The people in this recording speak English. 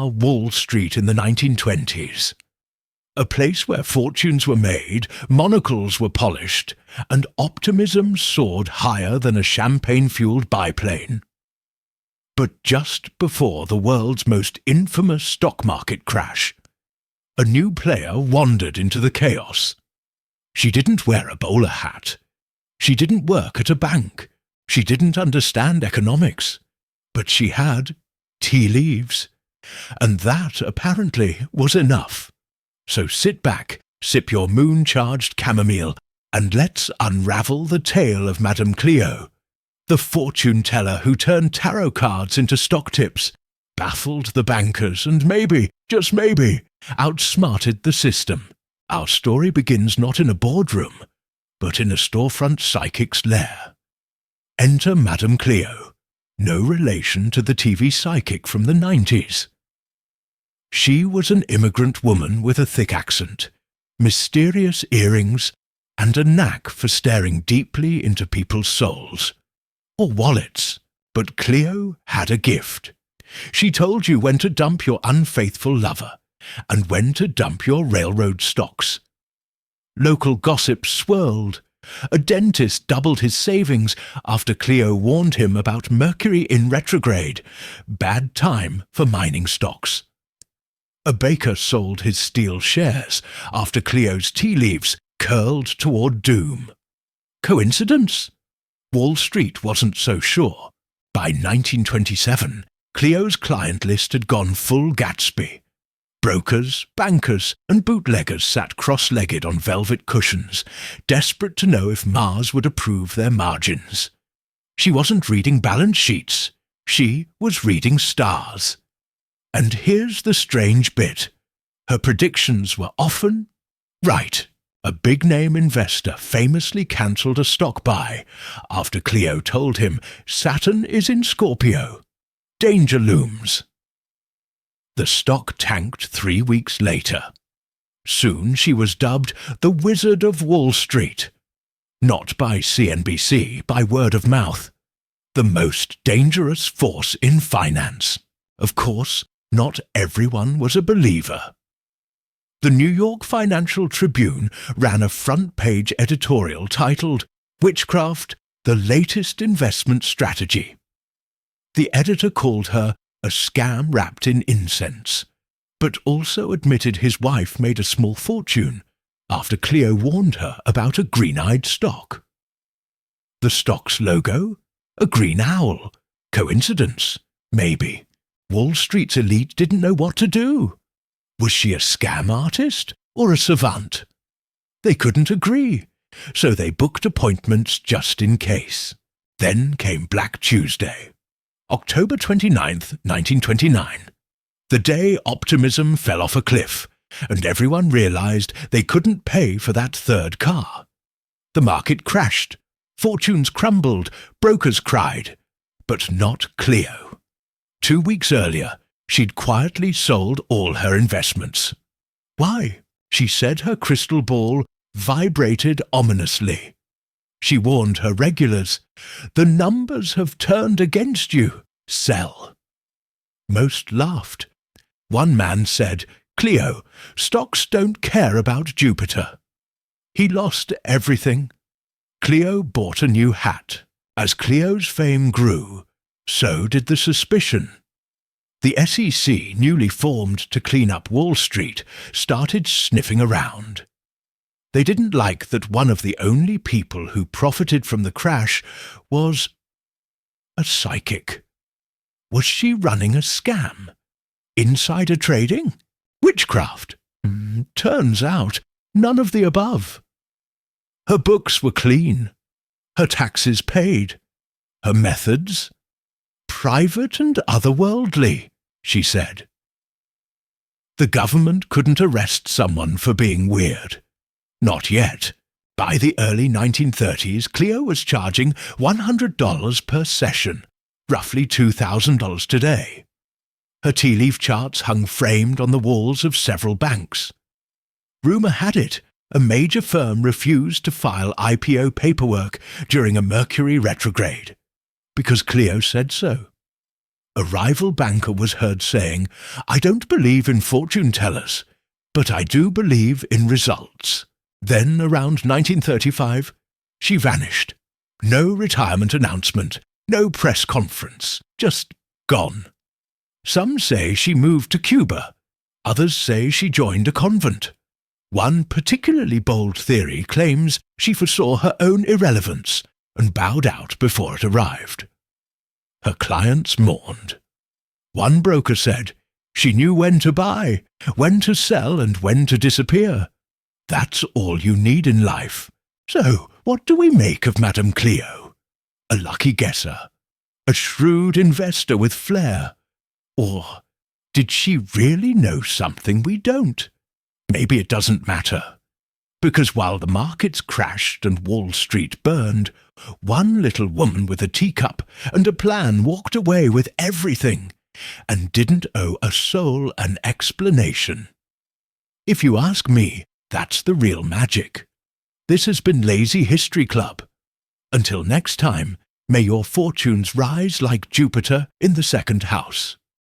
bizarre Wall Street in the 1920s. A place where fortunes were made, monocles were polished, and optimism soared higher than a champagne-fueled biplane. But just before the world's most infamous stock market crash, a new player wandered into the chaos. She didn't wear a bowler hat. She didn't work at a bank. She didn't understand economics. But she had tea leaves. And that, apparently, was enough. So sit back, sip your moon-charged chamomile, and let's unravel the tale of Madame Cleo, the fortune-teller who turned tarot cards into stock tips, baffled the bankers, and maybe, just maybe, outsmarted the system. Our story begins not in a boardroom, but in a storefront psychic's lair. Enter Madame Cleo, no relation to the TV psychic from the 90s. She was an immigrant woman with a thick accent, mysterious earrings, and a knack for staring deeply into people's souls, or wallets. But Cleo had a gift. She told you when to dump your unfaithful lover, and when to dump your railroad stocks. Local gossip swirled. A dentist doubled his savings after Cleo warned him about Mercury in retrograde, bad time for mining stocks. A baker sold his steel shares after Cleo's tea leaves curled toward doom. Coincidence? Wall Street wasn't so sure. By 1927, Cleo's client list had gone full Gatsby. Brokers, bankers, and bootleggers sat cross-legged on velvet cushions, desperate to know if Mars would approve their margins. She wasn't reading balance sheets. She was reading stars. And here's the strange bit. Her predictions were often right. A big-name investor famously cancelled a stock buy after Cleo told him Saturn is in Scorpio. Danger looms. The stock tanked 3 weeks later. Soon she was dubbed the Wizard of Wall Street. Not by CNBC, by word of mouth. The most dangerous force in finance. Of course, not everyone was a believer. The New York Financial Tribune ran a front-page editorial titled, "Witchcraft, the Latest Investment Strategy." The editor called her a scam wrapped in incense, but also admitted his wife made a small fortune after Cleo warned her about a green-eyed stock. The stock's logo? A green owl. Coincidence? Maybe. Wall Street's elite didn't know what to do. Was she a scam artist or a savant? They couldn't agree, so they booked appointments just in case. Then came Black Tuesday, October 29th, 1929. The day optimism fell off a cliff, and everyone realized they couldn't pay for that third car. The market crashed, fortunes crumbled, brokers cried, but not Cleo. 2 weeks earlier, she'd quietly sold all her investments. Why? She said her crystal ball vibrated ominously. She warned her regulars, "The numbers have turned against you. Sell." Most laughed. One man said, "Cleo, stocks don't care about Jupiter." He lost everything. Cleo bought a new hat. As Cleo's fame grew, so did the suspicion. The SEC, newly formed to clean up Wall Street, started sniffing around. They didn't like that one of the only people who profited from the crash was a psychic. Was she running a scam? Insider trading? Witchcraft? Turns out, none of the above. Her books were clean. Her taxes paid. Her methods? Private and otherworldly, she said. The government couldn't arrest someone for being weird. Not yet. By the early 1930s, Cleo was charging $100 per session, roughly $2,000 today. Her tea leaf charts hung framed on the walls of several banks. Rumour had it a major firm refused to file IPO paperwork during a Mercury retrograde, because Cleo said so. A rival banker was heard saying, "I don't believe in fortune tellers, but I do believe in results." Then, around 1935, she vanished. No retirement announcement, no press conference, just gone. Some say she moved to Cuba. Others say she joined a convent. One particularly bold theory claims she foresaw her own irrelevance and bowed out before it arrived. Her clients mourned. One broker said she knew when to buy, when to sell, and when to disappear. That's all you need in life. So, what do we make of Madame Cleo? A lucky guesser? A shrewd investor with flair? Or did she really know something we don't? Maybe it doesn't matter. Because while the markets crashed and Wall Street burned, one little woman with a teacup and a plan walked away with everything and didn't owe a soul an explanation. If you ask me, that's the real magic. This has been Lazy History Club. Until next time, may your fortunes rise like Jupiter in the second house.